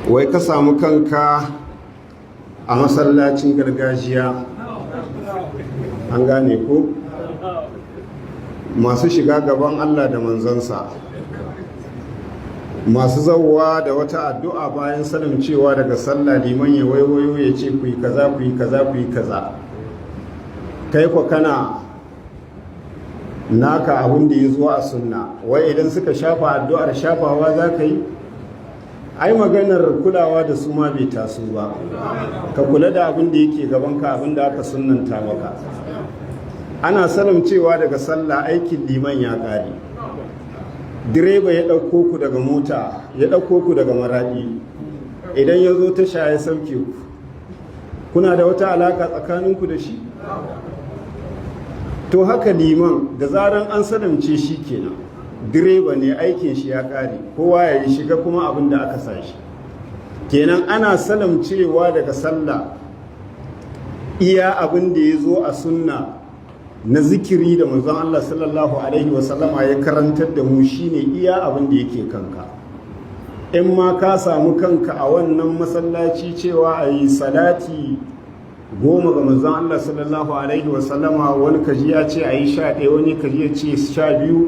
wai ka samu kanka a masallacin gargajiya, an gane ko masu shiga gaban Allah da manzansa, masu zauwa da wata addu'a bayan sanin cewa daga sallah liman ya waiwayo ya ce ku yi kaza ku yi kaza ku yi kaza, kai kwa kana naka abin da ya zo a sunna. Wai idan suka shafa addu'ar shafawa za ka yi? Ai maganar kulawa da su ma bai taso ba, ka kula da abin da yake gabanka, abin da aka sunnanta maka. Ana sanin cewa daga sallah aikin liman ya ƙare, direba ya ɗauko ku daga mota, ya ɗauko ku daga maraɗi, idan ya zo tasha ya sauke ku, kuna da wata alaƙa tsakaninku da shi? To haka liman da zaran an salamce shi kenan, direba ne aikin shi ya ƙare, kowa ya yi shiga kuma abin da aka sa shi. Kenan ana salamcewa daga sallah iya abin da ya zo a sunna na zikiri da manzon Allah sallallahu alaihi wasallama ya karantar da mu shine iya abin da yake kanka. In ma ka samu kanka a wannan masallaci cewa a yi salati 10 ga manzon Allah sallallahu alaihi wasallama, wani kaji ya ce a yi 11, wani kaji ya ce 12,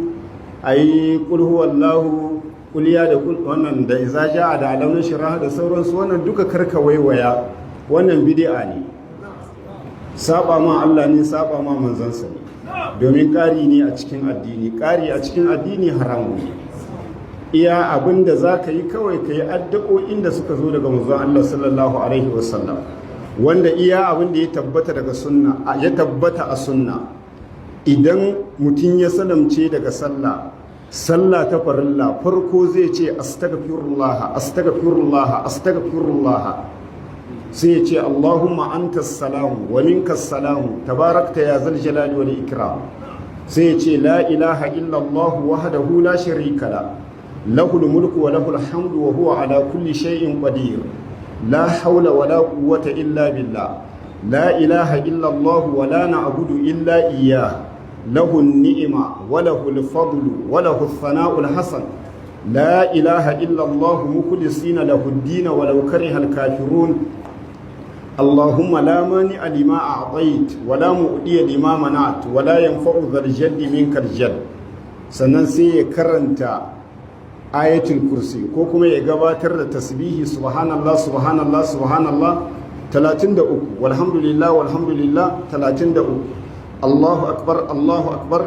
a yi kul huwallahu, kuliya da wannan da iza ja'a da alamun shiraha da sauransu, wannan duka karka waiwaya, wannan bid'a ne, saba ma Allah ne, saba ma manzansa ne, domin ƙari ne a cikin addini. Ƙari a cikin addini haramu ne. Iya abin da za ka yi kawai ka yi addu'o'in da suka zo daga manzon Allah sallallahu alaihi wasallam, wanda iya abin da ya tabbata daga sunna, ya tabbata a sunna. Idan mutum ya salamce daga sallah ta farilla, farko zai ce astaghfirullah astaghfirullah astaghfirullah, sai ya ce Allahumma antas salamu wa minkas salamu tabarakta ya zal jalali wal ikram, sai ya ce la ilaha illallah wahdahu la sharika la, lahul mulku wa lahul hamdu wa huwa ala kulli shay'in qadir, la hawla wa la quwwata illa billah, la ilaha illallah wa la na'budu illa iyyah, lahu an-ni'ma wa lahu al-fadlu wa lahu ath-thana'u al-hasan, la ilaha illallah mukhlisina lahu ad-din wa law kariha al-kafirun, Allahumma la mani'a lima a'tayt wa la mu'diya lima mana'at wa la yanfa'u dhal jaddi minkal jadd. Sannan sai ya karanta ayatul kursi ko kuma ya gabatar da tasbihi subhanallah subhanallah subhanallah 33, walhamdulillah walhamdulillah 33, Allahu akbar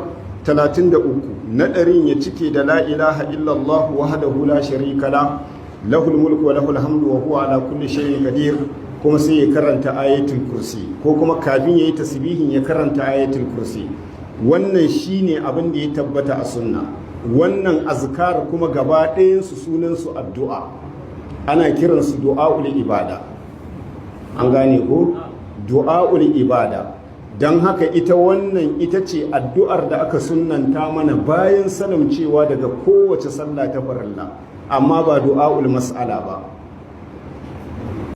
33. Na ɗarin ya cike da la ilaha illallah wahdahu la sharika la, lahul mulku wa lahul hamdu wa huwa ala kulli shay'in qadir, kuma sai ya karanta ayatul kursi ko kuma kafin yayi tasbihin ya karanta ayatul kursi. Wannan shine abin da ya tabbata a sunna. Wannan azkar kuma gaba ɗayan su sunan su addu'a, ana kiransu du'aul ibada, an gane ko du'aul ibada. Don haka ita wannan ita ce addu'ar da aka sunnanta mana bayan salamcewa daga kowace sallah ta farilla, amma ba du'aul mas'ala ba.